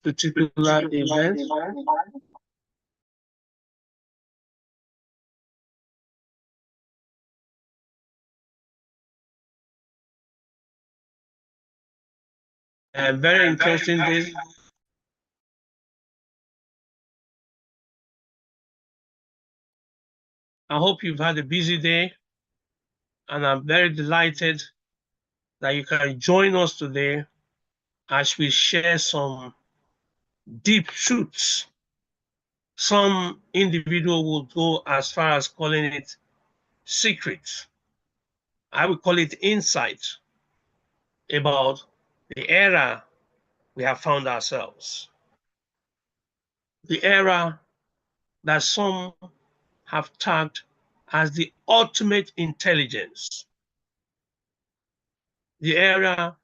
particular event. Very interesting day. I hope you've had a busy day, and I'm very delighted that you can join us today as we share some deep truths. Some individual will go as far as calling it secrets. I would call it insight about the era we have found ourselves. The era that some have tagged as the ultimate intelligence. The era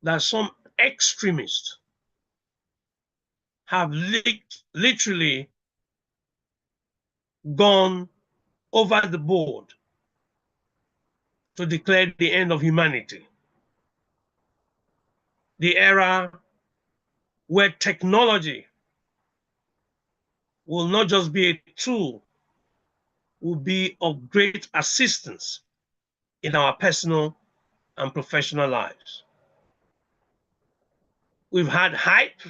that some extremists have literally gone over the board to declare the end of humanity. The era where technology will not just be a tool, will be of great assistance in our personal and professional lives. We've had hype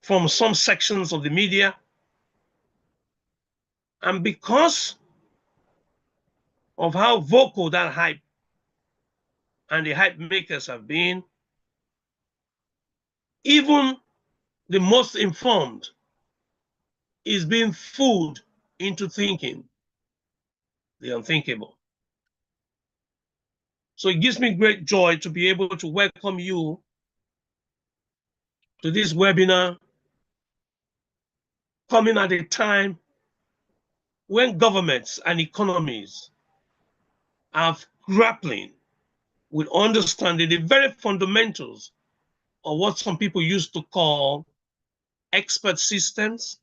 from some sections of the media, and because of how vocal that hype and the hype makers have been, even the most informed is being fooled into thinking the unthinkable. So it gives me great joy to be able to welcome you to this webinar, coming at a time when governments and economies are grappling with understanding the very fundamentals of what some people used to call expert systems.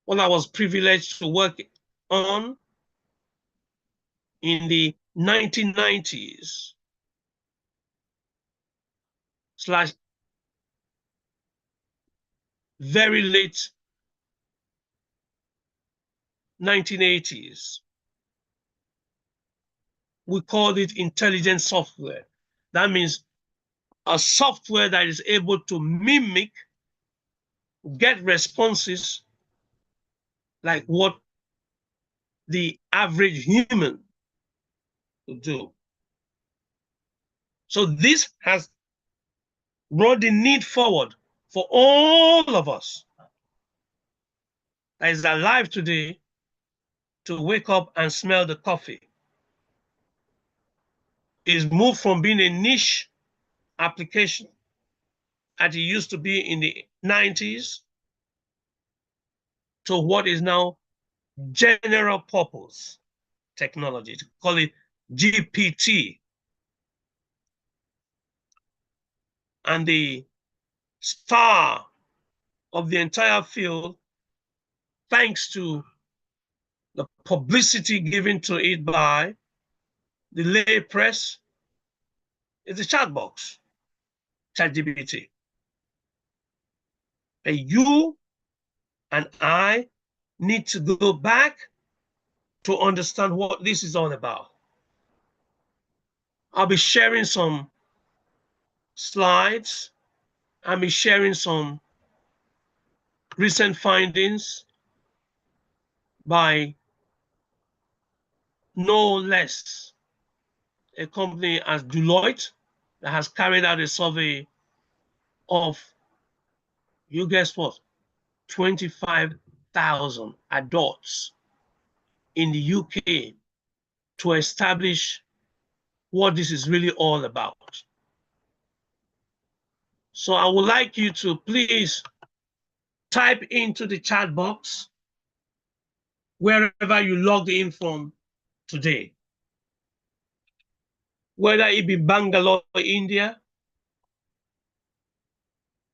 What I was privileged to work on in the 1990s slash very late 1980s. We called it intelligent software. That means a software that is able to mimic, get responses like what the average human would do. So this has brought the need forward for all of us that is alive today to wake up and smell the coffee. Is moved from being a niche application as it used to be in the 90s to what is now general purpose technology, to call it GPT. And the star of the entire field, thanks to the publicity given to it by the lay press, is the chat box, ChatGPT. And you and I need to go back to understand what this is all about. I'll be sharing some slides. I'll be sharing some recent findings by no less a company as Deloitte that has carried out a survey of, you guess what, 25,000 adults in the UK to establish what this is really all about. So I would like you to please type into the chat box wherever you logged in from today, whether it be Bangalore, India,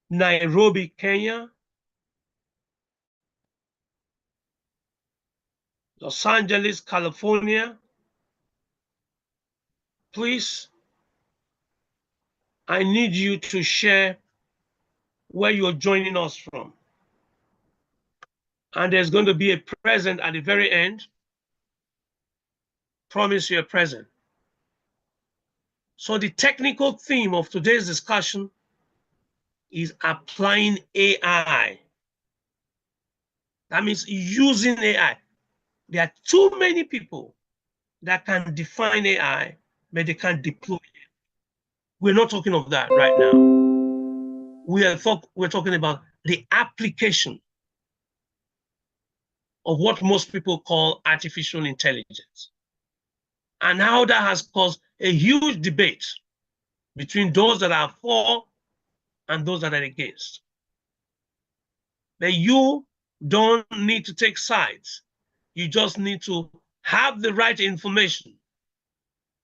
Nairobi, Kenya, Los Angeles, California. Please I need you to share where you're joining us from. And there's going to be a present at the very end. Promise you a present. So the technical theme of today's discussion is applying AI. That means using AI. There are too many people that can define AI, but they can't deploy it. We're not talking of that right now. We're talking about the application of what most people call artificial intelligence, and how that has caused a huge debate between those that are for and those that are against. But you don't need to take sides. You just need to have the right information.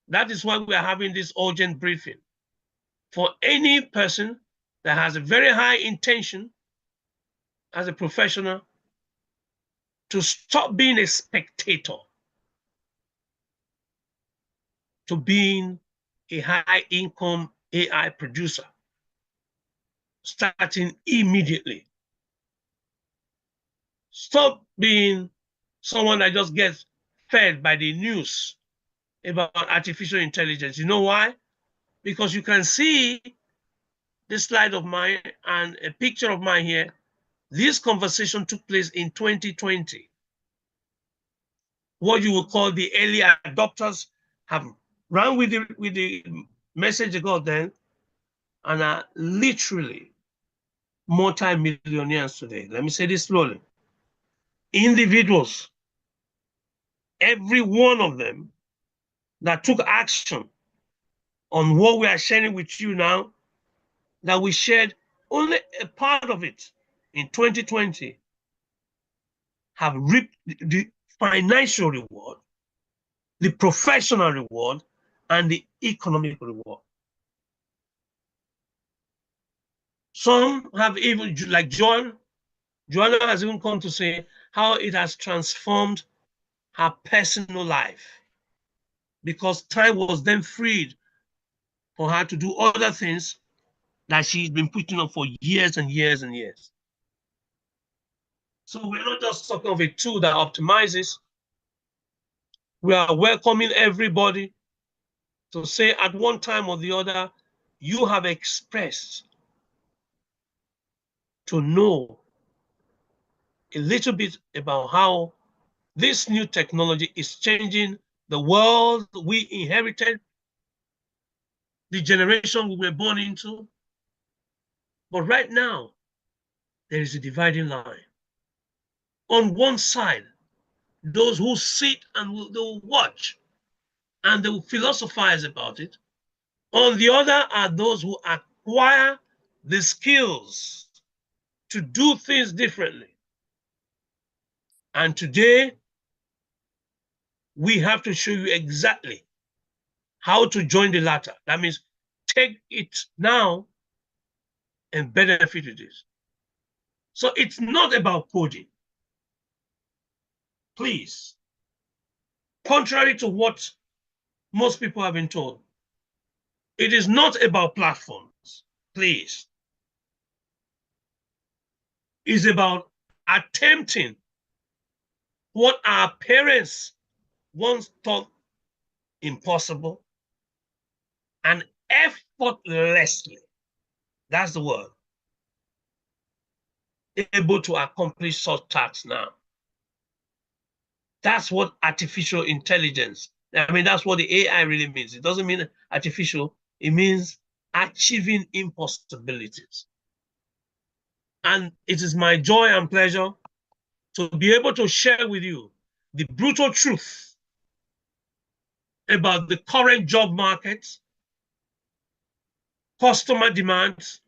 That is why we are having this urgent briefing. For any person that has a very high intention as a professional to stop being a spectator to being a high income AI producer, starting immediately. Stop being someone that just gets fed by the news about artificial intelligence. You know why? Because you can see this slide of mine and a picture of mine here. This conversation took place in 2020. What you would call the early adopters have run with the message they got then and are literally multi-millionaires today. Let me say this slowly. Individuals, every one of them that took action on what we are sharing with you now, that we shared only a part of it in 2020, have reaped the financial reward, the professional reward, and the economic reward. Some have even, like Joanna has even come to say how it has transformed her personal life because time was then freed for her to do other things that she's been putting up for years and years and years. So we're not just talking of a tool that optimizes. We are welcoming everybody to say at one time or the other, you have expressed to know a little bit about how this new technology is changing the world we inherited, the generation we were born into. But right now, there is a dividing line. On one side, those who sit and they'll watch and they will philosophize about it. On the other are those who acquire the skills to do things differently. And today, we have to show you exactly how to join the latter. That means take it now and benefit with it. So it's not about coding. Please, contrary to what most people have been told, it is not about platforms. Please. It's about attempting what our parents once thought impossible and effortlessly, that's the word, able to accomplish such tasks now. That's what artificial intelligence, I mean, that's what the AI really means. It doesn't mean artificial, it means achieving impossibilities. And it is my joy and pleasure to be able to share with you the brutal truth about the current job market, customer demands,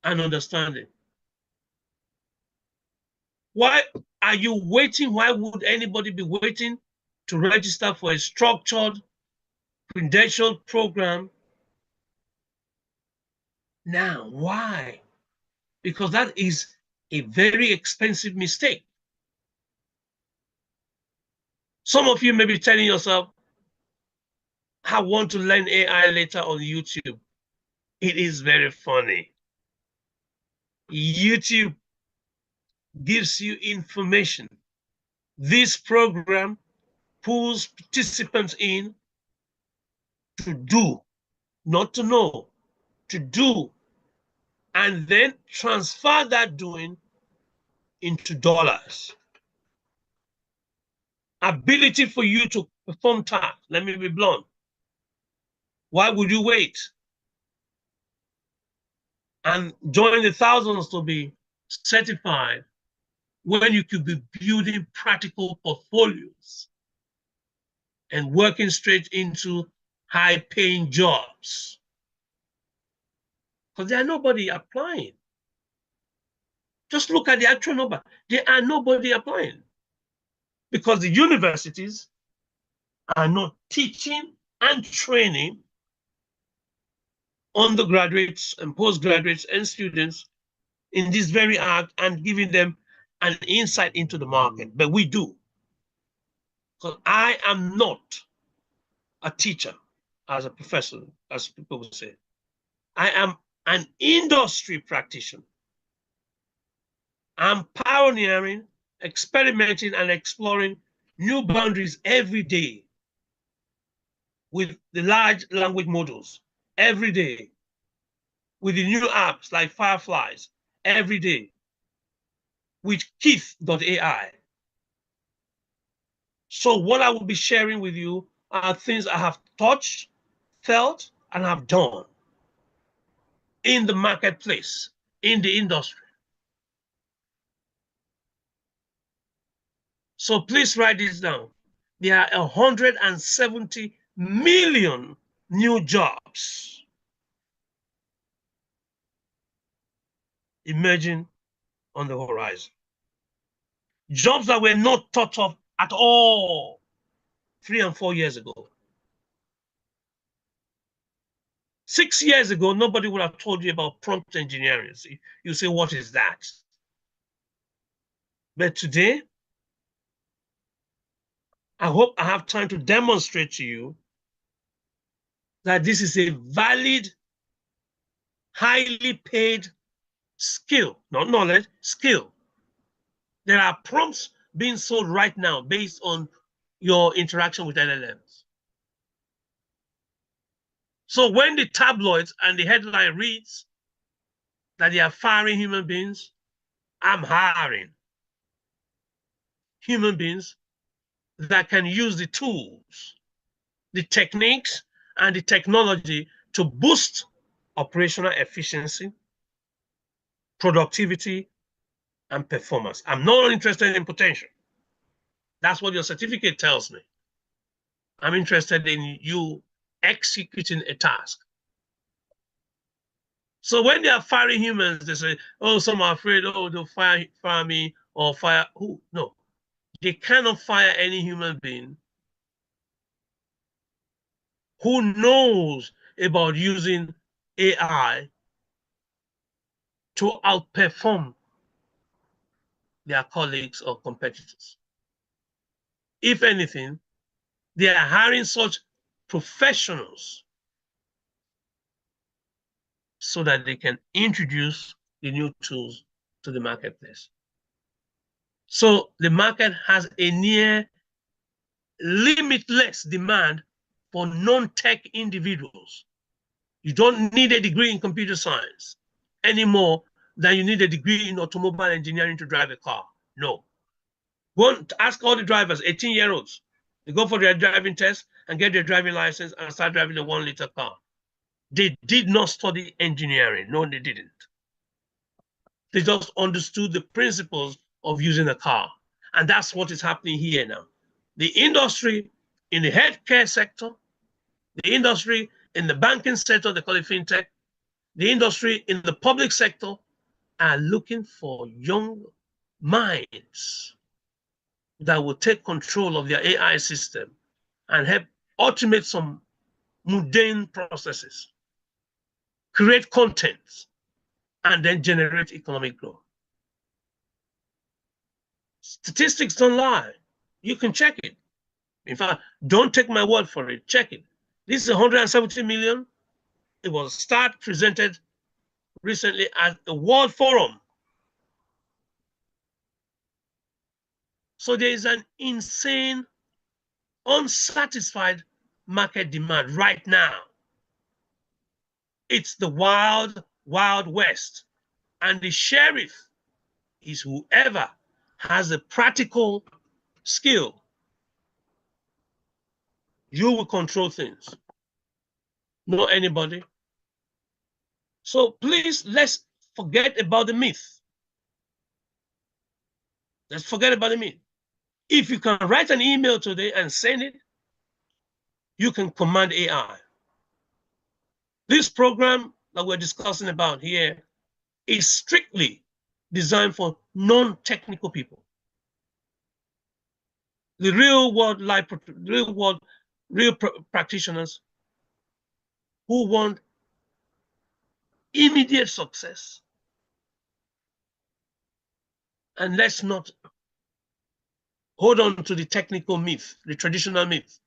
and understanding. Why are you waiting? Why would anybody be waiting to register for a structured, credentialed program now? Why? Because that is a very expensive mistake. Some of you may be telling yourself, I want to learn AI later on YouTube. It is very funny. YouTube gives you information. This program pulls participants in to do, not to know, to do, and then transfer that doing into dollars. Ability for you to perform tasks. Let me be blunt. Why would you wait and join the thousands to be certified when you could be building practical portfolios and working straight into high-paying jobs? Because there are nobody applying. Just look at the actual number. There are nobody applying because the universities are not teaching and training undergraduates and postgraduates and students in this very act and giving them an insight into the market. But we do. Because I am not a teacher as a professor, as people would say. I am an industry practitioner. I'm pioneering, experimenting, and exploring new boundaries every day with the large language models, every day with the new apps like Fireflies, every day with Keith.ai. So what I will be sharing with you are things I have touched, felt, and have done in the marketplace, in the industry. So please write this down. There are 170 million new jobs emerging on the horizon. Jobs that were not thought of at all 3 and 4 years ago. 6 years ago, nobody would have told you about prompt engineering. You say, what is that? But today, I hope I have time to demonstrate to you that this is a valid, highly paid skill, not knowledge, skill. There are prompts being sold right now based on your interaction with LLMs. So when the tabloids and the headline reads that they are firing human beings, I'm hiring human beings that can use the tools, the techniques, and the technology to boost operational efficiency, productivity, and performance. I'm not interested in potential. That's what your certificate tells me. I'm interested in you executing a task. So when they are firing humans, they say, oh, some are afraid, oh, they'll fire me or fire who? No, they cannot fire any human being who knows about using AI to outperform their colleagues or competitors. If anything, they are hiring such professionals so that they can introduce the new tools to the marketplace. So the market has a near limitless demand for non-tech individuals. You don't need a degree in computer science any more than you need a degree in automobile engineering to drive a car. No. Go and ask all the drivers, 18-year-olds. They go for their driving test and get their driving license and start driving a 1-liter car. They did not study engineering. No, they didn't. They just understood the principles of using a car. And that's what is happening here now. The industry in the healthcare sector, the industry in the banking sector, they call it fintech, the industry in the public sector are looking for young minds that will take control of their AI system and help automate some mundane processes, create content, and then generate economic growth. Statistics don't lie. You can check it. In fact, don't take my word for it. Check it. This is 170 million. It was presented recently at the World Forum. So there is an insane, unsatisfied market demand right now. It's the wild, wild west. And the sheriff is whoever has the practical skill. You will control things, not anybody. So please, let's forget about the myth. Let's forget about the myth. If you can write an email today and send it, you can command AI. This program that we're discussing about here is strictly designed for non-technical people. The real world life, real practitioners who want immediate success. And let's not hold on to the technical myth, the traditional myth,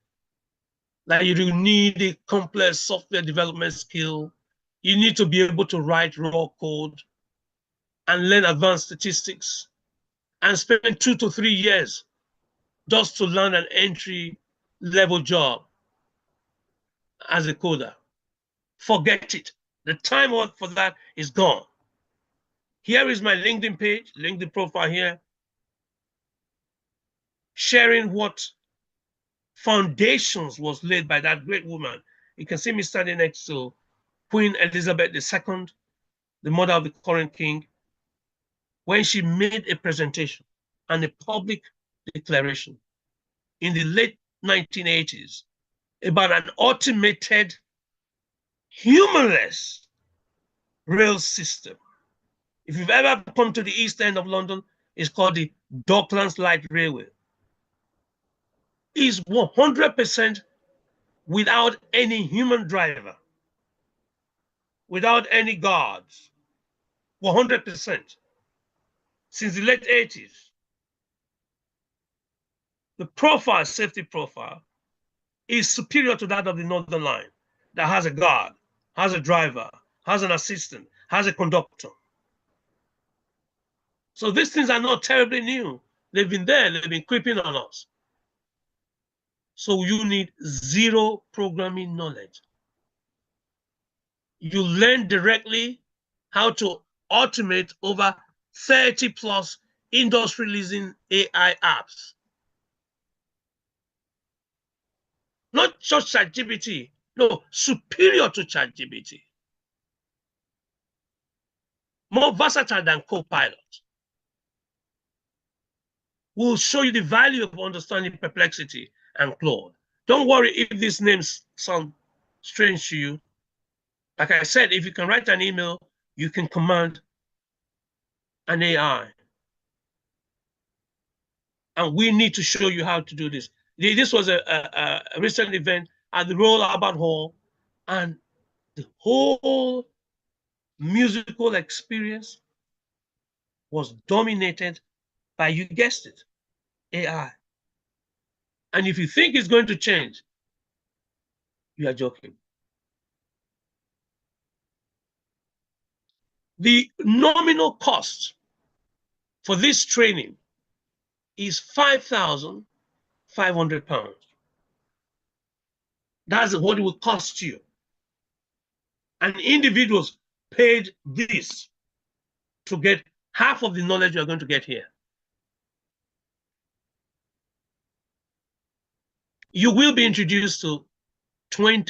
that you need a complex software development skill. You need to be able to write raw code and learn advanced statistics and spend 2 to 3 years just to learn an entry level job as a coder. Forget it. The time for that is gone. Here is my LinkedIn page, LinkedIn profile here, sharing what foundations was laid by that great woman. You can see me standing next to Queen Elizabeth II, the mother of the current king, when she made a presentation and a public declaration in the late 1980s about an automated, humanless rail system. If you've ever come to the East End of London, it's called the Docklands Light Railway. It's 100% without any human driver, without any guards, 100% since the late 80s. The profile, safety profile, is superior to that of the Northern Line that has a guard, has a driver, has an assistant, has a conductor. So these things are not terribly new. They've been there, they've been creeping on us. So you need zero programming knowledge. You learn directly how to automate over 30 plus industry-leading AI apps. Not just ChatGPT, no, superior to ChatGPT. More versatile than Copilot. We'll show you the value of understanding Perplexity and Claude. Don't worry if these names sound strange to you. Like I said, if you can write an email, you can command an AI. And we need to show you how to do this. This was a recent event at the Royal Albert Hall, and the whole musical experience was dominated by, you guessed it, AI. And if you think it's going to change, you are joking. The nominal cost for this training is £5,500. That's what it will cost you. And individuals paid this to get half of the knowledge you're going to get here. You will be introduced to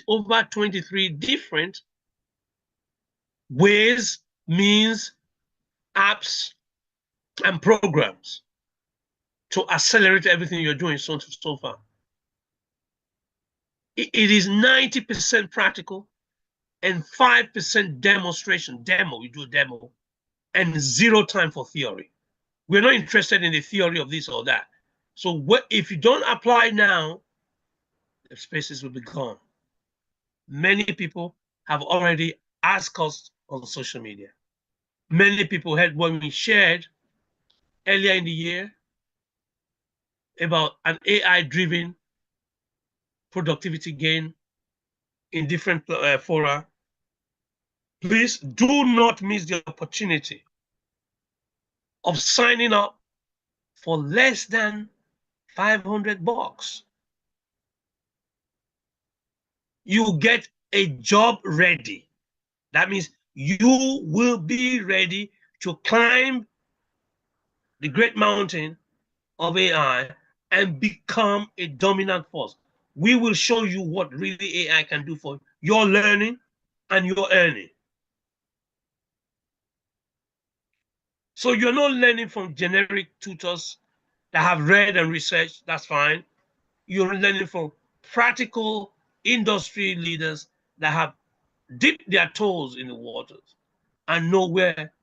over 23 different ways, means, apps, and programs to accelerate everything you're doing so far. It is 90% practical and 5% demonstration. You do a demo, and zero time for theory. We're not interested in the theory of this or that. So if you don't apply now, the spaces will be gone. Many people have already asked us on social media. Many people had when we shared earlier in the year about an AI-driven productivity gain in different fora. Please do not miss the opportunity of signing up for less than $500. You get a job ready. That means you will be ready to climb the great mountain of AI and become a dominant force. We will show you what really AI can do for your learning and your earning. So you're not learning from generic tutors that have read and researched, that's fine. You're learning from practical industry leaders that have dipped their toes in the waters and know where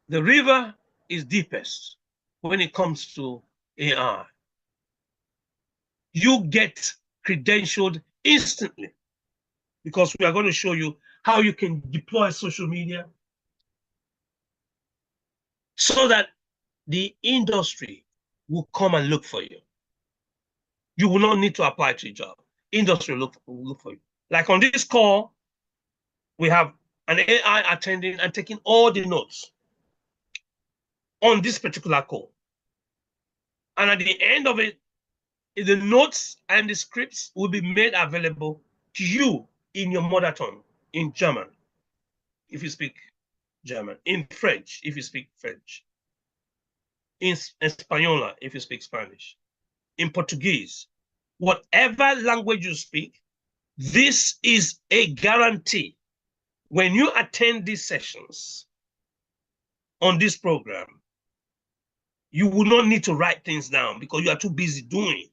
the river is deepest when it comes to AI. You get credentialed instantly because we are going to show you how you can deploy social media so that the industry will come and look for you. You will not need to apply to a job. Industry will look for you. Like on this call, we have an AI attending and taking all the notes on this particular call. And at the end of it, the notes and the scripts will be made available to you in your mother tongue, in German, if you speak German, in French, if you speak French, in Española, if you speak Spanish, in Portuguese, whatever language you speak, this is a guarantee. When you attend these sessions on this program, you will not need to write things down because you are too busy doing.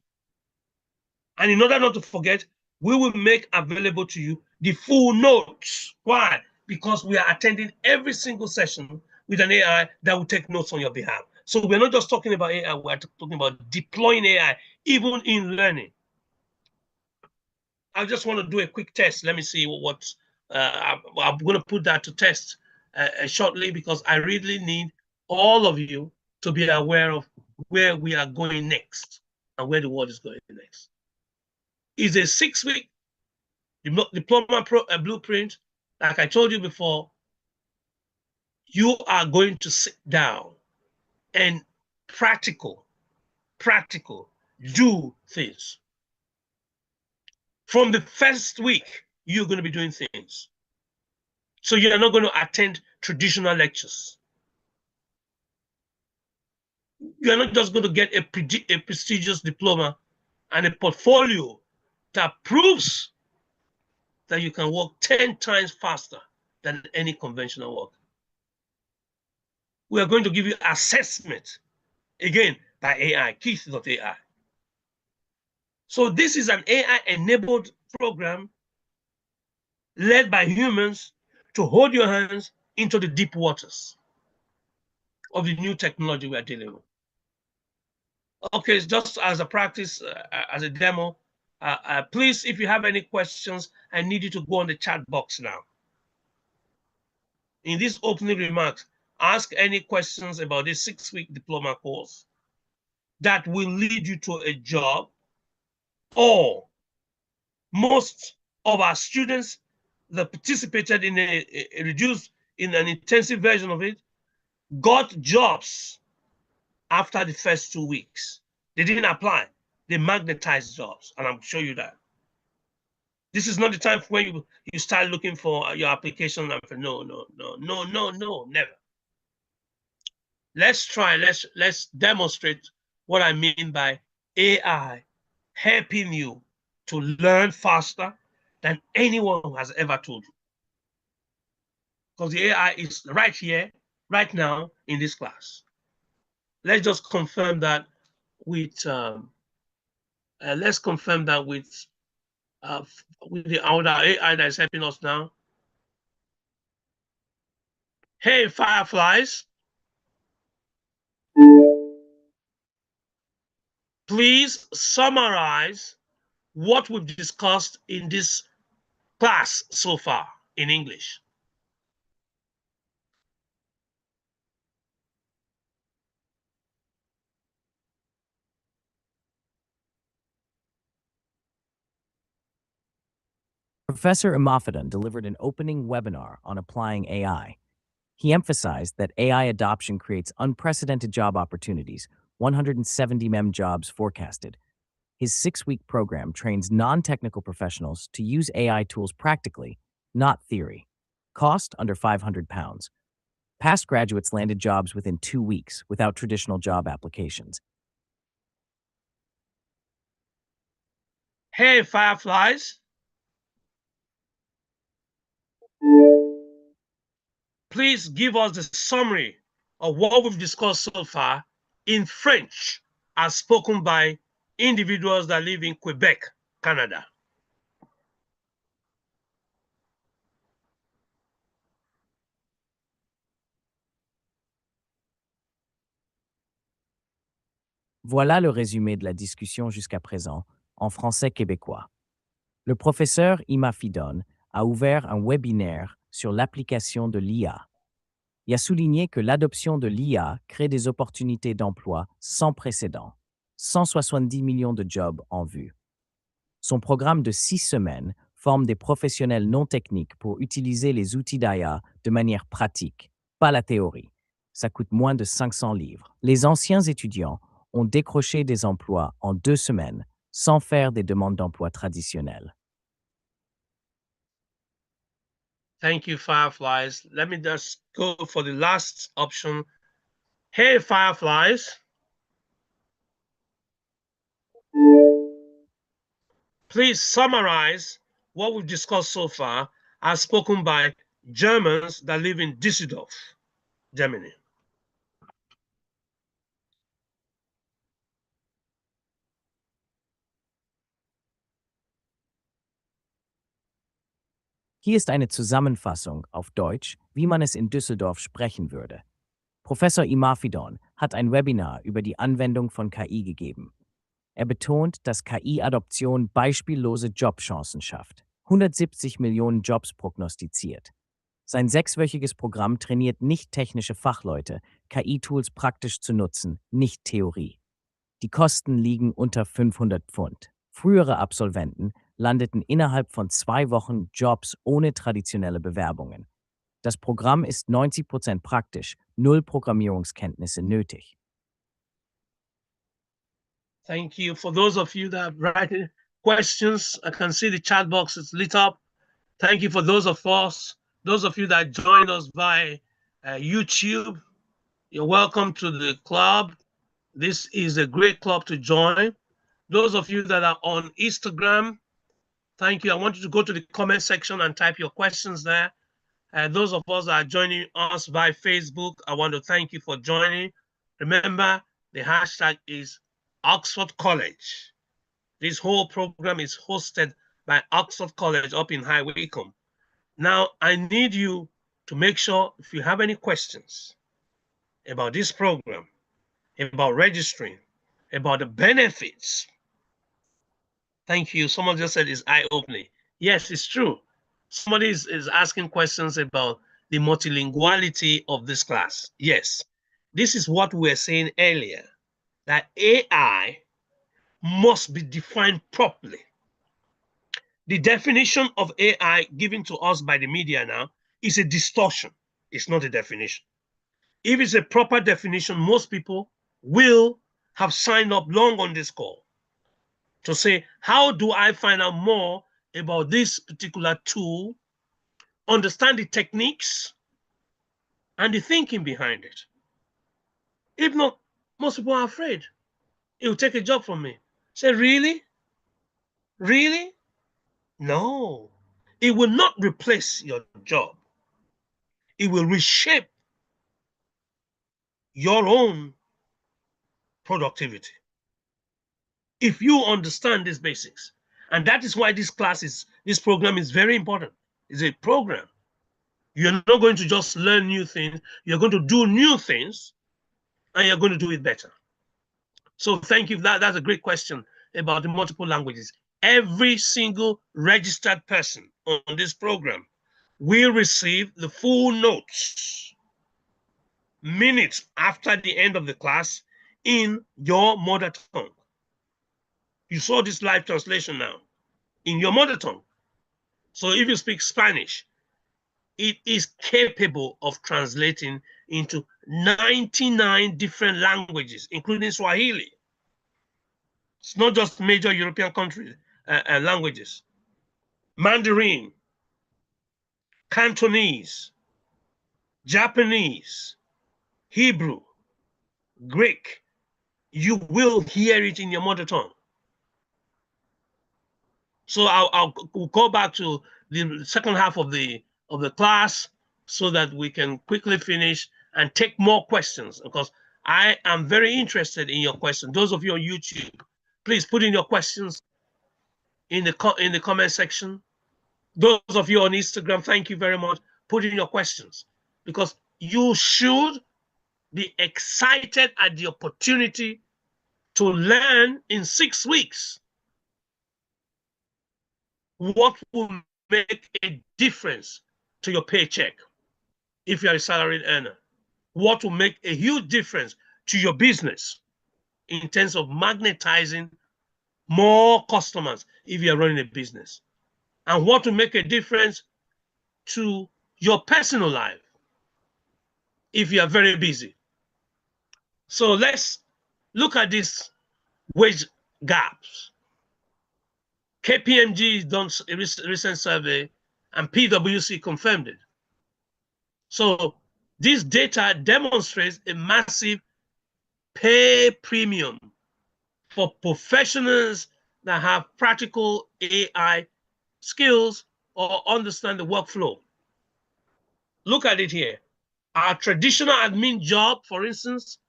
And in order not to forget, we will make available to you the full notes. Why? Because we are attending every single session with an AI that will take notes on your behalf. So we're not just talking about AI, we're talking about deploying AI, even in learning. I just want to do a quick test. Let me see what I'm going to put that to test shortly because I really need all of you to be aware of where we are going next and where the world is going next. It's a 6-week diploma blueprint. Like I told you before, you are going to sit down and practical do things. From the first week, you're going to be doing things. So you're not going to attend traditional lectures. You're not just going to get a prestigious diploma and a portfolio that proves that you can work 10 times faster than any conventional work. We are going to give you assessment, again, by AI, Keith.ai. So this is an AI-enabled program led by humans to hold your hands into the deep waters of the new technology we are dealing with. Okay, just as a practice, as a demo, please, if you have any questions, I need you to go on the chat box now. In these opening remarks, ask any questions about this 6-week diploma course that will lead you to a job, or most of our students that participated in a reduced, in an intensive version of it, got jobs after the first 2 weeks. They didn't apply. They magnetized jobs, and I'll show you that. This is not the time when you start looking for your application and for no, never. Let's try, let's demonstrate what I mean by AI helping you to learn faster than anyone has ever told you. Because the AI is right here, right now in this class. Let's just confirm that with let's confirm that with the other AI that is helping us now. Hey, Fireflies, please summarize what we've discussed in this class so far in English. Professor Imafidon delivered an opening webinar on applying AI. He emphasized that AI adoption creates unprecedented job opportunities, 170 jobs forecasted. His 6-week program trains non-technical professionals to use AI tools practically, not theory. Cost under £500. Past graduates landed jobs within 2 weeks without traditional job applications. Hey, Fireflies. Please give us the summary of what we've discussed so far in French, as spoken by individuals that live in Quebec, Canada. Voilà le résumé de la discussion jusqu'à présent, en français québécois. Le professeur Ima Fidon a ouvert un webinaire sur l'application de l'IA. Il a souligné que l'adoption de l'IA crée des opportunités d'emploi sans précédent, 170 millions de jobs en vue. Son programme de 6 semaines forme des professionnels non techniques pour utiliser les outils d'IA de manière pratique, pas la théorie. Ça coûte moins de 500 livres. Les anciens étudiants ont décroché des emplois en 2 semaines sans faire des demandes d'emploi traditionnelles. Thank you, Fireflies. Let me just go for the last option. Hey, Fireflies. Please summarize what we've discussed so far as spoken by Germans that live in Düsseldorf, Germany. Hier ist eine Zusammenfassung auf Deutsch, wie man es in Düsseldorf sprechen würde. Professor Imafidon hat ein Webinar über die Anwendung von KI gegeben. Er betont, dass KI-Adoption beispiellose Jobchancen schafft, 170 Millionen Jobs prognostiziert. Sein 6-wöchiges Programm trainiert nicht technische Fachleute, KI-Tools praktisch zu nutzen, nicht Theorie. Die Kosten liegen unter 500 Pfund. Frühere Absolventen landeten innerhalb von 2 Wochen Jobs ohne traditionelle Bewerbungen. Das Programm ist 90% praktisch, 0 Programmierungskenntnisse nötig. Thank you. For those of you that have written questions, I can see the chat box is lit up. Thank you for those of you that joined us by YouTube. You're welcome to the club. This is a great club to join. Those of you that are on Instagram, thank you. I want you to go to the comment section and type your questions there. Those of us that are joining us by Facebook, I want to thank you for joining. Remember, the hashtag is Oxford College. This whole program is hosted by Oxford College up in High Wycombe. Now, I need you to make sure if you have any questions about this program, about registering, about the benefits. Thank you. Someone just said it's eye-opening. Yes, it's true. Somebody is asking questions about the multilinguality of this class. Yes, this is what we were saying earlier, that AI must be defined properly. The definition of AI given to us by the media now is a distortion. It's not a definition. If it's a proper definition, most people will have signed up long on this call to say, how do I find out more about this particular tool, understand the techniques and the thinking behind it? If not, most people are afraid. It will take a job from me. Say, really? Really? No. It will not replace your job. It will reshape your own productivity if you understand these basics. And that is why this program is very important. It's a program. You're not going to just learn new things. You're going to do new things, and you're going to do it better. So thank you. That's a great question about the multiple languages. Every single registered person on this program will receive the full notes minutes after the end of the class in your mother tongue. You saw this live translation now in your mother tongue. So if you speak Spanish, it is capable of translating into 99 different languages, including Swahili. It's not just major European countries languages. Mandarin, Cantonese, Japanese, Hebrew, Greek. You will hear it in your mother tongue. So we'll go back to the second half of the class so that we can quickly finish and take more questions, because I am very interested in your questions. Those of you on YouTube, please put in your questions in the comment section. Those of you on Instagram, thank you very much. Put in your questions, because you should be excited at the opportunity to learn in 6 weeks what will make a difference to your paycheck if you're a salaried earner. What will make a huge difference to your business in terms of magnetizing more customers if you're running a business. And what will make a difference to your personal life if you are very busy. So let's look at these wage gaps. KPMG done a recent survey and PwC confirmed it. So this data demonstrates a massive pay premium for professionals that have practical AI skills or understand the workflow. Look at it here. Our traditional admin job, for instance,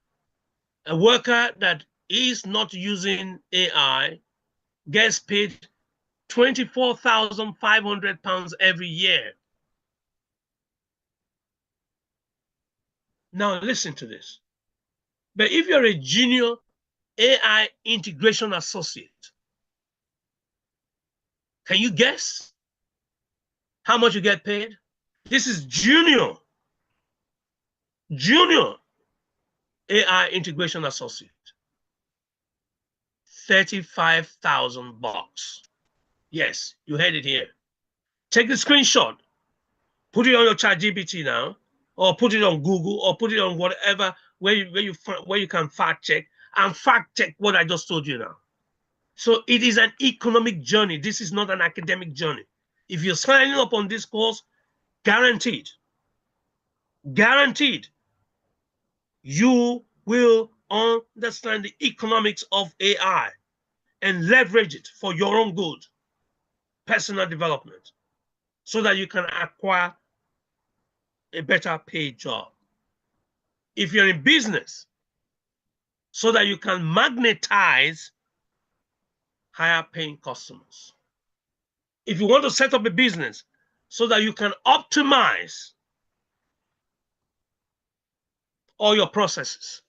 a worker that is not using AI gets paid £24,500 every year. Now listen to this. But if you're a junior AI integration associate, can you guess how much you get paid? This is junior AI integration associate. $35,000. Yes, you heard it here. Take the screenshot, put it on your ChatGPT now, or put it on Google, or put it on whatever where you can fact check what I just told you now. So it is an economic journey. This is not an academic journey. If you're signing up on this course, guaranteed, you will understand the economics of AI and leverage it for your own good, personal development, so that you can acquire a better paid job. If you're in business, so that you can magnetize higher paying customers. If you want to set up a business, so that you can optimize all your processes.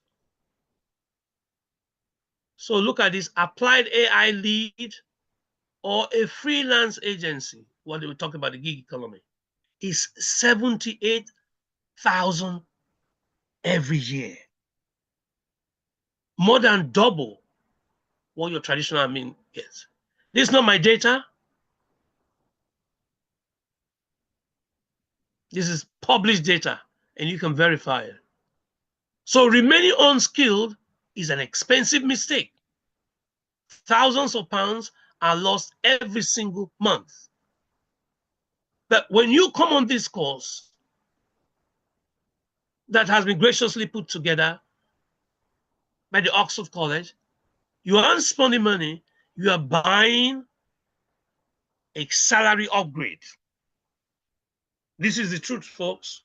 So look at this: applied AI lead or a freelance agency, what we talk about the gig economy, is 78,000 every year. More than double what your traditional admin gets. This is not my data. This is published data, and you can verify it. So remaining unskilled is an expensive mistake. Thousands of pounds are lost every single month. But when you come on this course that has been graciously put together by the Oxford College, you aren't spending money, you are buying a salary upgrade. This is the truth, folks.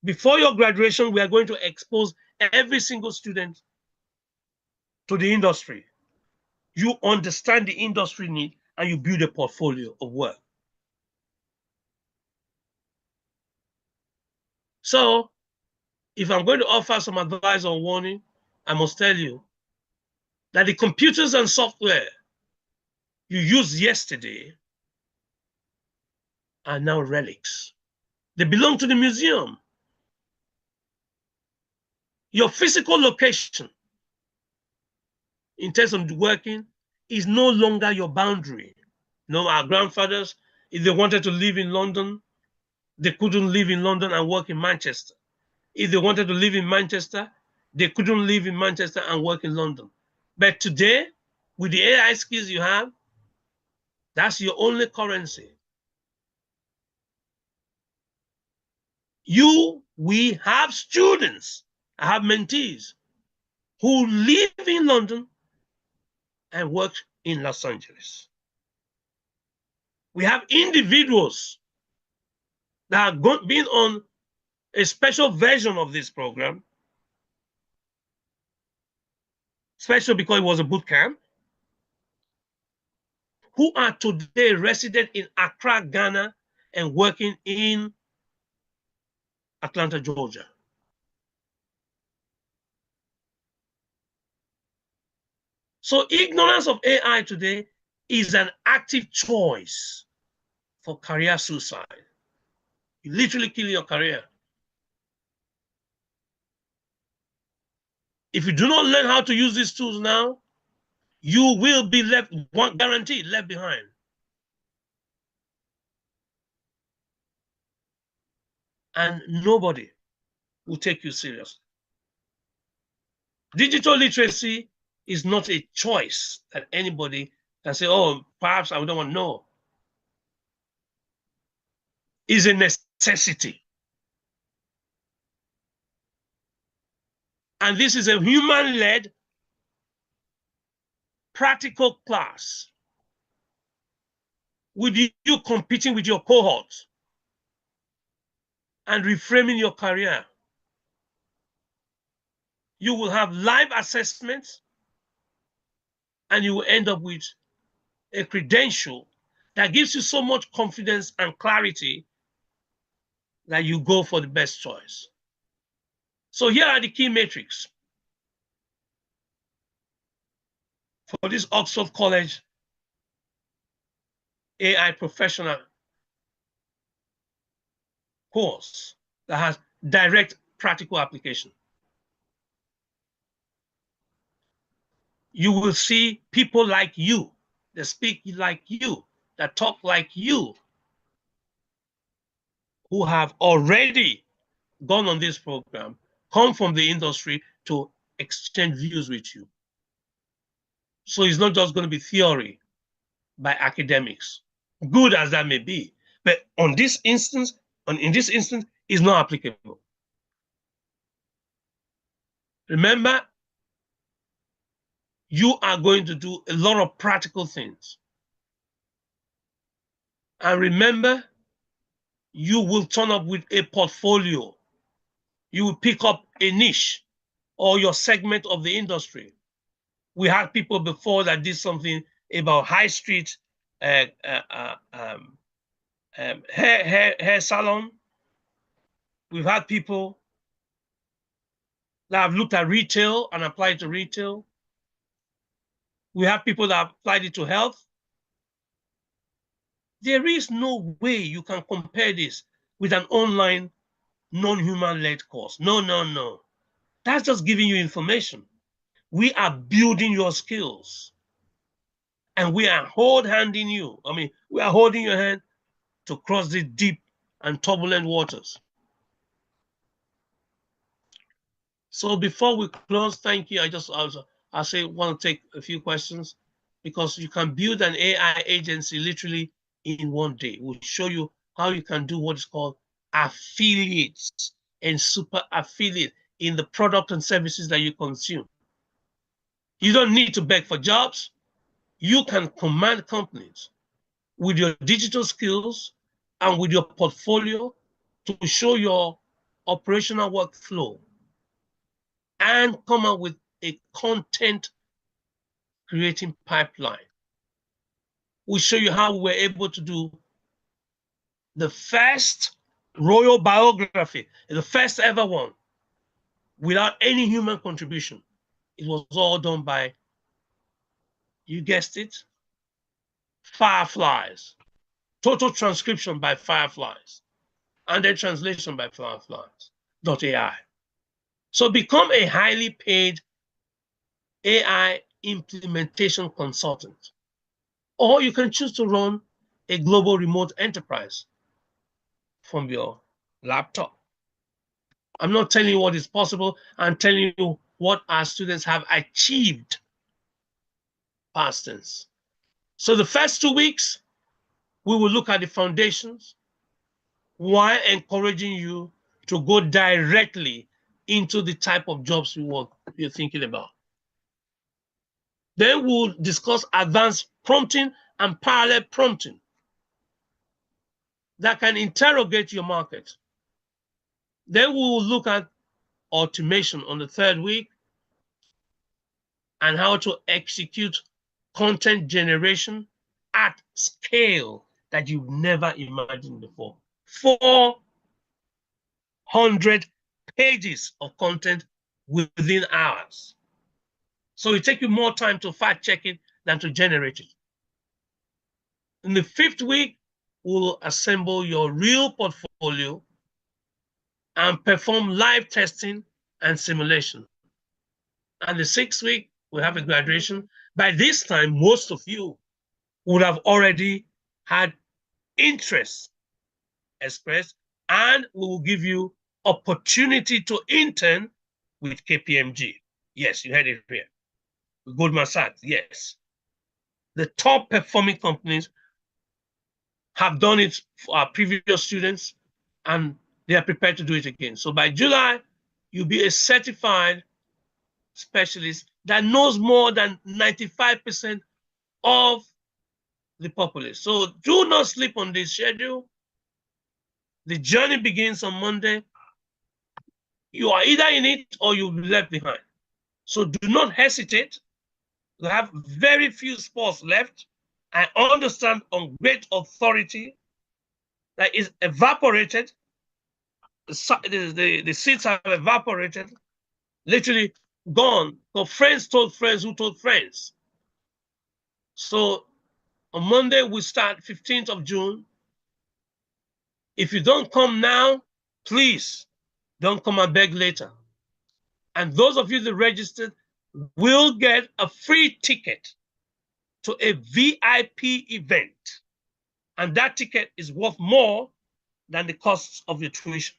Before your graduation, we are going to expose every single student to the industry. You understand the industry need and you build a portfolio of work. So if I'm going to offer some advice or warning, I must tell you that the computers and software you used yesterday are now relics. They belong to the museum. Your physical location in terms of working is no longer your boundary. No, our grandfathers, if they wanted to live in London, they couldn't live in London and work in Manchester. If they wanted to live in Manchester, they couldn't live in Manchester and work in London. But today, with the AI skills you have, that's your only currency. We have students, I have mentees who live in London and work in Los Angeles. We have individuals that have been on a special version of this program, special because it was a boot camp, who are today resident in Accra, Ghana, and working in Atlanta, Georgia. So ignorance of AI today is an active choice for career suicide. You literally kill your career. If you do not learn how to use these tools now, you will be left, guaranteed, left behind. And nobody will take you seriously. Digital literacy is not a choice that anybody can say, oh, perhaps I don't want to know. It's a necessity. And this is a human-led practical class with you competing with your cohort and reframing your career. You will have live assessments and you will end up with a credential that gives you so much confidence and clarity that you go for the best choice. So here are the key metrics for this Oxford College AI professional course that has direct practical application. You will see people like you, that speak like you, that talk like you, who have already gone on this program, come from the industry to exchange views with you. So it's not just going to be theory by academics, good as that may be. But in this instance, it's not applicable. Remember, you are going to do a lot of practical things. And remember, you will turn up with a portfolio. You will pick up a niche or your segment of the industry. We had people before that did something about high street hair salon. We've had people that have looked at retail and applied to retail. We have people that have applied it to health. There is no way you can compare this with an online non-human-led course. No, no, no. That's just giving you information. We are building your skills. And we are handing you. We are holding your hand to cross the deep and turbulent waters. So before we close, thank you. I say want to take a few questions because you can build an AI agency literally in one day. We'll show you how you can do what is called affiliates and super affiliate in the product and services that you consume. You don't need to beg for jobs. You can command companies with your digital skills and with your portfolio to show your operational workflow and come up with a content creating pipeline. We'll show you how we were able to do the first royal biography, the first ever one, without any human contribution. It was all done by, you guessed it, fireflies. Total transcription by fireflies, and then translation by fireflies.ai. So become a highly paid AI implementation consultant. Or you can choose to run a global remote enterprise from your laptop. I'm not telling you what is possible. I'm telling you what our students have achieved past tense. So the first 2 weeks, we will look at the foundations while encouraging you to go directly into the type of jobs you're thinking about. Then we'll discuss advanced prompting and parallel prompting that can interrogate your market. Then we will look at automation on the third week and how to execute content generation at scale that you've never imagined before. 400 pages of content within hours. So it takes you more time to fact check it than to generate it. In the fifth week, we'll assemble your real portfolio and perform live testing and simulation. And the sixth week, we'll have a graduation. By this time, most of you would have already had interest expressed, and we will give you opportunity to intern with KPMG. Yes, you heard it here. With Goldman Sachs, yes. The top performing companies have done it for our previous students, and they are prepared to do it again. So by July, you'll be a certified specialist that knows more than 95% of the populace. So do not sleep on this schedule. The journey begins on Monday. You are either in it or you'll be left behind. So do not hesitate. We have very few spots left. I understand on great authority that is evaporated. The seats have evaporated, literally gone. So friends told friends who told friends. So on Monday, we start 15th of June. If you don't come now, please don't come and beg later. And those of you that registered will get a free ticket to a VIP event. And that ticket is worth more than the costs of your tuition.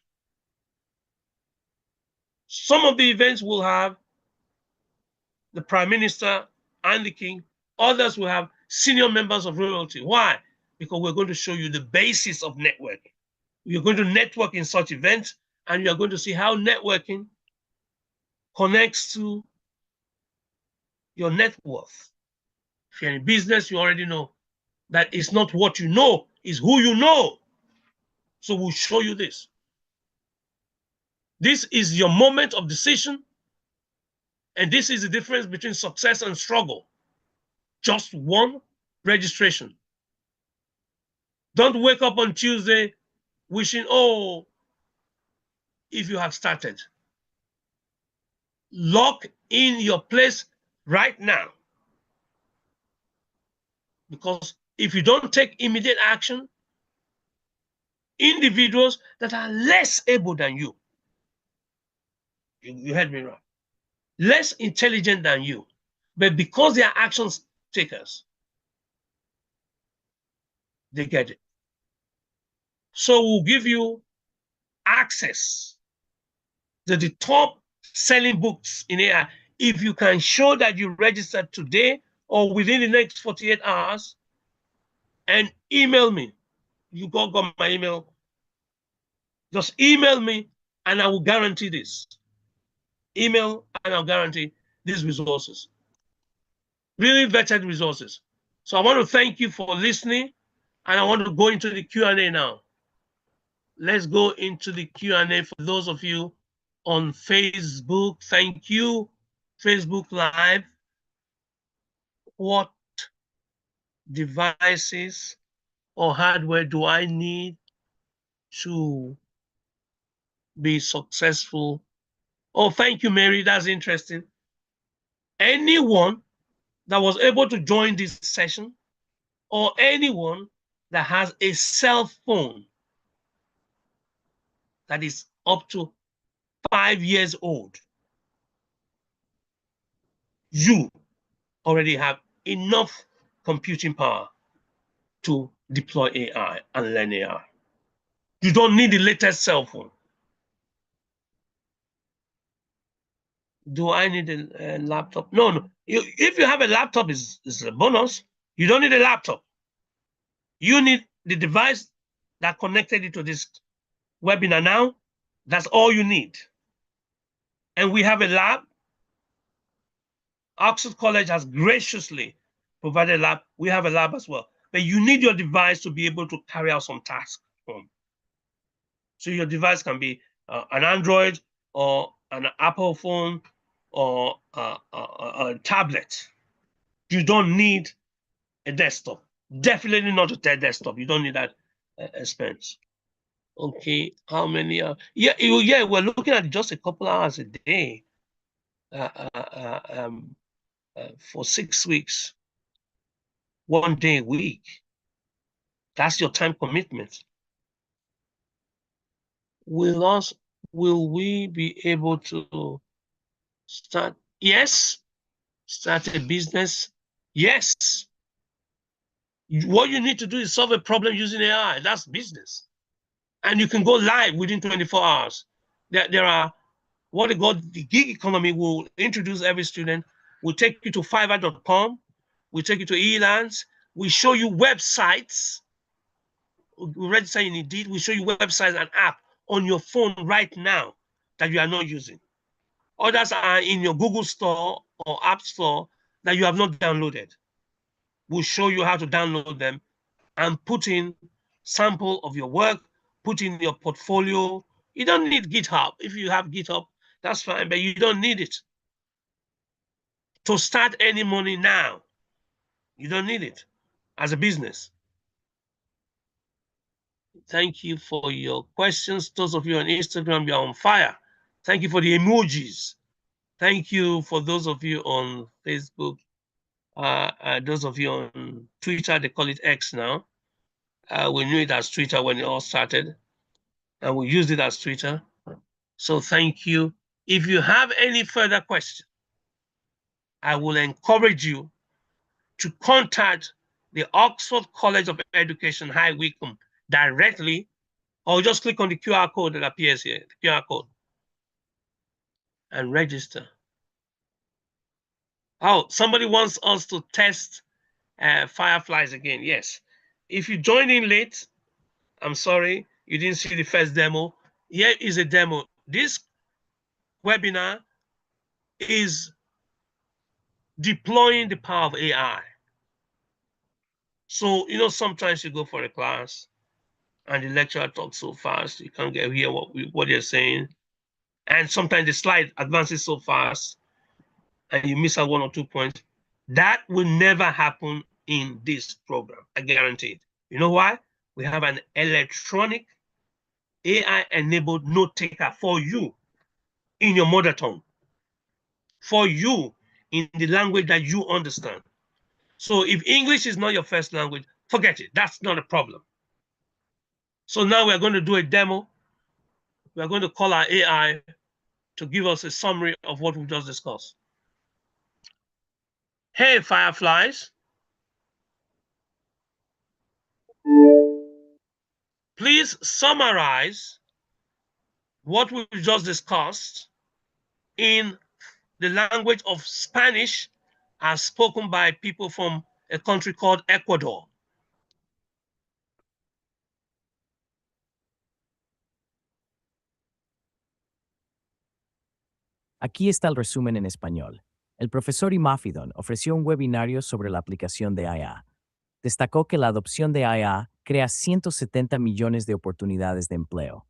Some of the events will have the Prime Minister and the King. Others will have senior members of royalty. Why? Because we're going to show you the basis of networking. You're going to network in such events, and you're going to see how networking connects to your net worth. If you're in business, you already know that it's not what you know, it's who you know. So we'll show you this. This is your moment of decision, and this is the difference between success and struggle. Just one registration. Don't wake up on Tuesday wishing, oh, if you have started. Lock in your place right now. Because if you don't take immediate action, individuals that are less able than you heard me right, less intelligent than you, but because they are action takers, they get it. So we'll give you access to the top selling books in AI. If you can show that you registered today or within the next 48 hours, and email me. You got my email. Just email me and I will guarantee this. Email and I'll guarantee these resources. Really vetted resources. So I want to thank you for listening, and I want to go into the Q&A now. Let's go into the Q&A for those of you on Facebook. Thank you, Facebook Live. What devices or hardware do I need to be successful? Oh, thank you, Mary. That's interesting. Anyone that was able to join this session, or anyone that has a cell phone that is up to 5 years old, you already have enough computing power to deploy AI and learn AI. You don't need the latest cell phone. Do I need a laptop? No. If you have a laptop, it's a bonus. You don't need a laptop. You need the device that connected you to this webinar now. That's all you need. And we have a lab. Oxford College has graciously provided a lab. We have a lab as well. But you need your device to be able to carry out some tasks. So your device can be an Android or an Apple phone or a tablet. You don't need a desktop. Definitely not a desktop. You don't need that expense. Okay, how many? Yeah, we're looking at just a couple hours a day for 6 weeks, 1 day a week. That's your time commitment. Will we be able to start? Yes. Start a business? Yes. What you need to do is solve a problem using AI. That's business. And you can go live within 24 hours. There are what they call the gig economy will introduce every student. We'll take you to fiverr.com. We'll take you to Elance. We show you websites. We register in Indeed. We show you websites and app on your phone right now that you are not using. Others are in your Google Store or App Store that you have not downloaded. We'll show you how to download them and put in sample of your work, put in your portfolio. You don't need GitHub. If you have GitHub, that's fine, but you don't need it. To start any money now, you don't need it as a business. Thank you for your questions. Those of you on Instagram, you're on fire. Thank you for the emojis. Thank you for those of you on Facebook. Those of you on Twitter, they call it X now. We knew it as Twitter when it all started, and we used it as Twitter. So thank you. If you have any further questions, I will encourage you to contact the Oxford College of Education, High Wycombe, directly, or just click on the QR code that appears here, the QR code, and register. Oh, somebody wants us to test Fireflies again. Yes. If you joined in late, I'm sorry, you didn't see the first demo. Here is a demo. This webinar is deploying the power of AI. So, sometimes you go for a class and the lecturer talks so fast, you can't hear what they're saying. And sometimes the slide advances so fast and you miss out 1 or 2 points. That will never happen in this program, I guarantee it. You know why? We have an electronic AI-enabled note taker for you in your mother tongue, for you in the language that you understand. So if English is not your first language, forget it. That's not a problem. So now we're going to do a demo. We're going to call our AI to give us a summary of what we just discussed. Hey, Fireflies. Please summarize what we just discussed in the language of Spanish as spoken by people from a country called Ecuador. Aquí está el resumen en español. El profesor Imafidon ofreció un webinario sobre la aplicación de IA. Destacó que la adopción de IA crea 170 millones de oportunidades de empleo.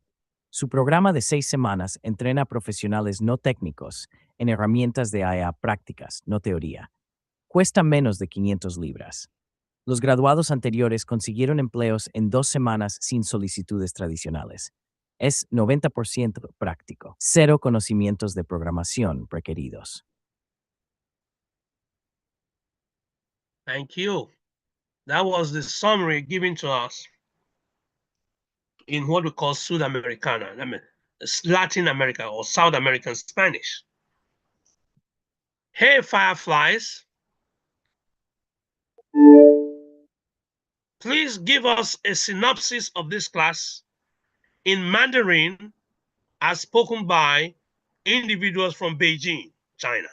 Su programa de 6 semanas entrena a profesionales no técnicos en herramientas de IA prácticas, no teoría. Cuesta menos de 500 libras. Los graduados anteriores consiguieron empleos en 2 semanas sin solicitudes tradicionales. Es 90% práctico. 0 conocimientos de programación requeridos. Thank you. That was the summary given to us in what we call Sudamericana, Latin America or South American Spanish. Hey, Fireflies. please give us a synopsis of this class in Mandarin as spoken by individuals from Beijing, China.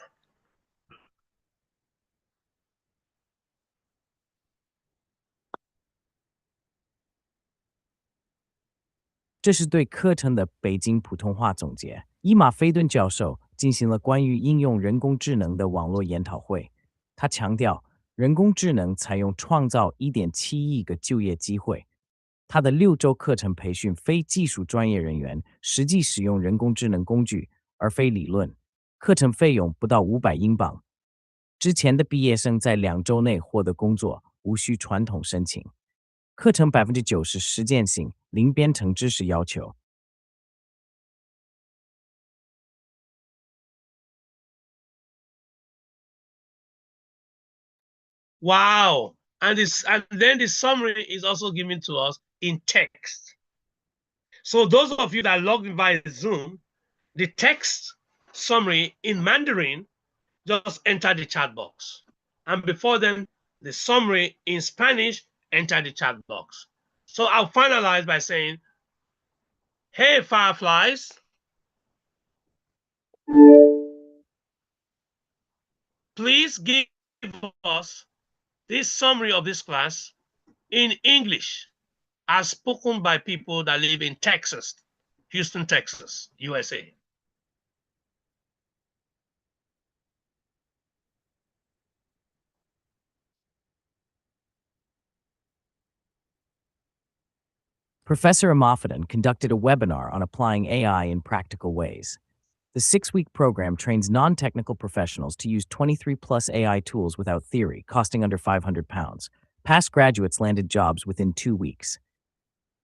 这是对课程的北京普通话总结。伊玛菲顿教授进行了关于应用人工智能的网络研讨会。他强调，人工智能采用创造1.7亿个就业机会。他的6周课程培训非技术专业人员实际使用人工智能工具，而非理论。课程费用不到500英镑。之前的毕业生在2周内获得工作，无需传统申请。课程90%实践性，零编程知识要求。Wow. And then the summary is also given to us in text. So those of you that logged in via Zoom, the text summary in Mandarin, just enter the chat box. And before then, the summary in Spanish, enter the chat box. So I'll finalize by saying, hey, Fireflies, please give us this summary of this class in English as spoken by people that live in Texas, Houston, Texas, USA. Professor Imafidon conducted a webinar on applying AI in practical ways. The 6-week program trains non-technical professionals to use 23+ AI tools without theory, costing under £500. Past graduates landed jobs within 2 weeks.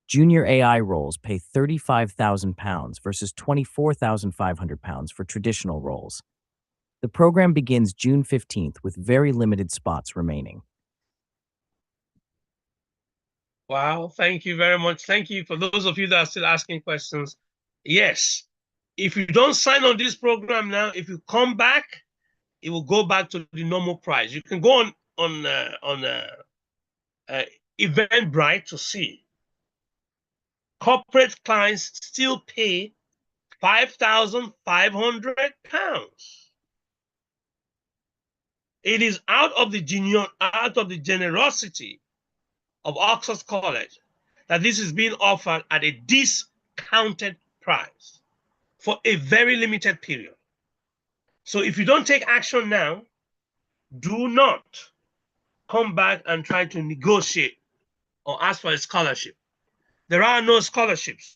Junior AI roles pay £35,000 versus £24,500 for traditional roles. The program begins June 15th with very limited spots remaining. Wow, thank you very much. Thank you for those of you that are still asking questions. Yes, if you don't sign on this program now, if you come back, it will go back to the normal price. You can go on Eventbrite to see. Corporate clients still pay £5,500. It is out of the generosity of Oxford College that this is being offered at a discounted price for a very limited period. So if you don't take action now, do not come back and try to negotiate or ask for a scholarship. There are no scholarships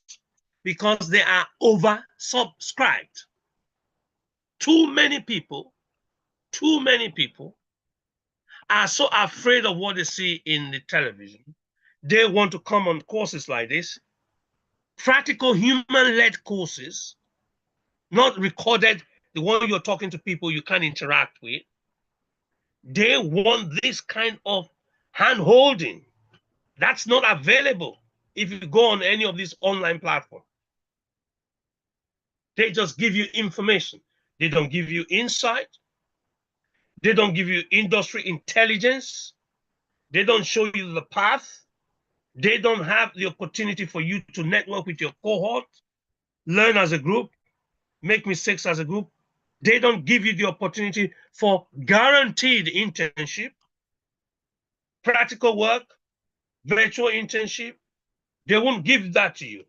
because they are oversubscribed. Too many people are so afraid of what they see in the television. They want to come on courses like this, practical human-led courses, not recorded, the one you're talking to people you can't interact with. They want this kind of hand-holding. That's not available if you go on any of these online platforms. They just give you information. They don't give you insight. They don't give you industry intelligence. They don't show you the path. They don't have the opportunity for you to network with your cohort, learn as a group, make mistakes as a group. They don't give you the opportunity for guaranteed internship, practical work, virtual internship. They won't give that to you.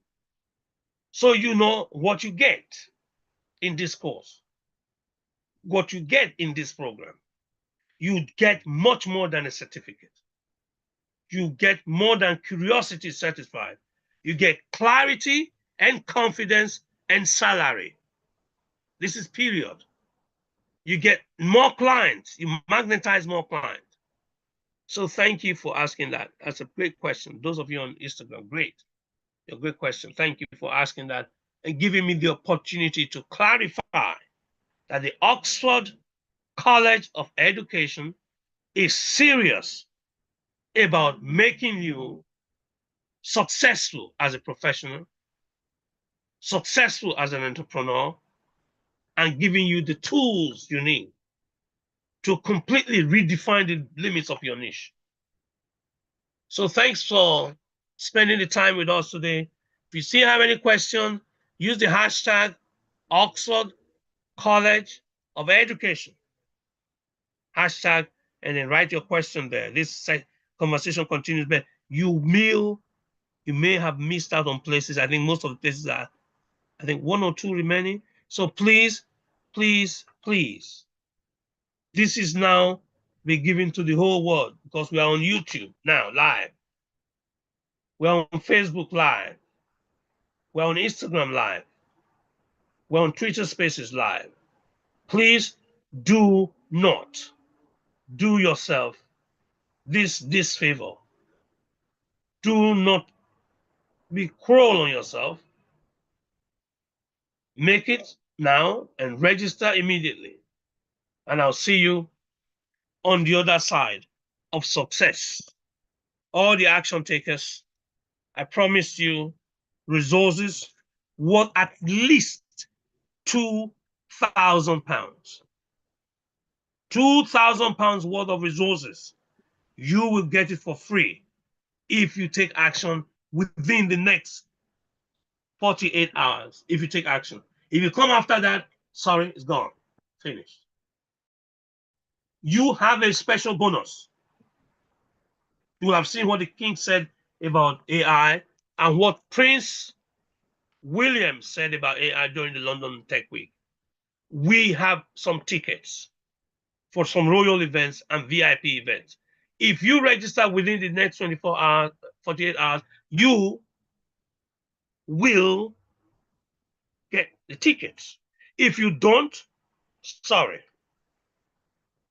So you know what you get in this course, what you get in this program. You get much more than a certificate. You get more than curiosity satisfied. You get clarity and confidence and salary. This is period. You get more clients. You magnetize more clients. So thank you for asking that. That's a great question. Those of you on Instagram, great. A great question. Thank you for asking that and giving me the opportunity to clarify that the Oxford College of Education is serious about making you successful as a professional, successful as an entrepreneur, and giving you the tools you need to completely redefine the limits of your niche. So thanks for spending the time with us today. If you still have any question, use the hashtag Oxford College of Education hashtag, and then write your question there. This conversation continues, but you may have missed out on places. I think most of the places are, I think, one or two remaining. So please, please, please, this is now be given to the whole world because we are on YouTube now live. We're on Facebook live. We're on Instagram live. We're on Twitter Spaces live. Please do not do yourself this favor. Do not be cruel on yourself. Make it now and register immediately. And I'll see you on the other side of success. All the action takers, I promise you resources worth at least £2,000. £2,000 worth of resources. You will get it for free if you take action within the next 48 hours. If you take action. If you come after that, sorry, it's gone. Finished. You have a special bonus. You will have seen what the king said about AI and what Prince William said about AI during the London Tech Week. We have some tickets for some royal events and VIP events. If you register within the next 24 hours, 48 hours, you will get the tickets. If you don't, sorry,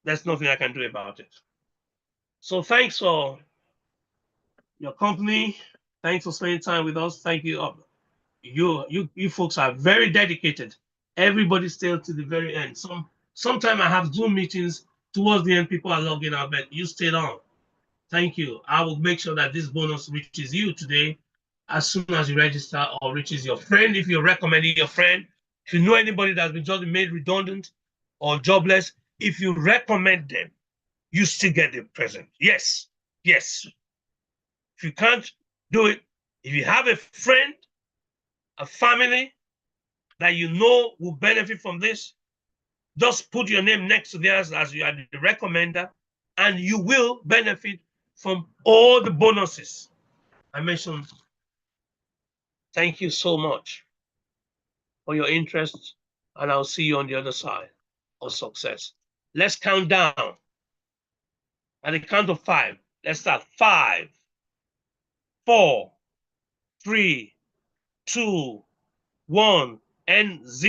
there's nothing I can do about it. So thanks for your company. Thanks for spending time with us. Thank you. You folks are very dedicated. Everybody stayed to the very end. Sometimes I have Zoom meetings towards the end. People are logging out, but you stayed on. Thank you. I will make sure that this bonus reaches you today as soon as you register or reaches your friend. If you're recommending your friend, if you know anybody that's been just made redundant or jobless, if you recommend them, you still get the present. Yes, yes. If you can't do it, if you have a friend, a family that you know will benefit from this, just put your name next to theirs as you are the recommender, and you will benefit from all the bonuses I mentioned. Thank you so much for your interest, and I'll see you on the other side of success. Let's count down. At the count of 5, let's start. 5, 4, 3, 2, 1, and 0.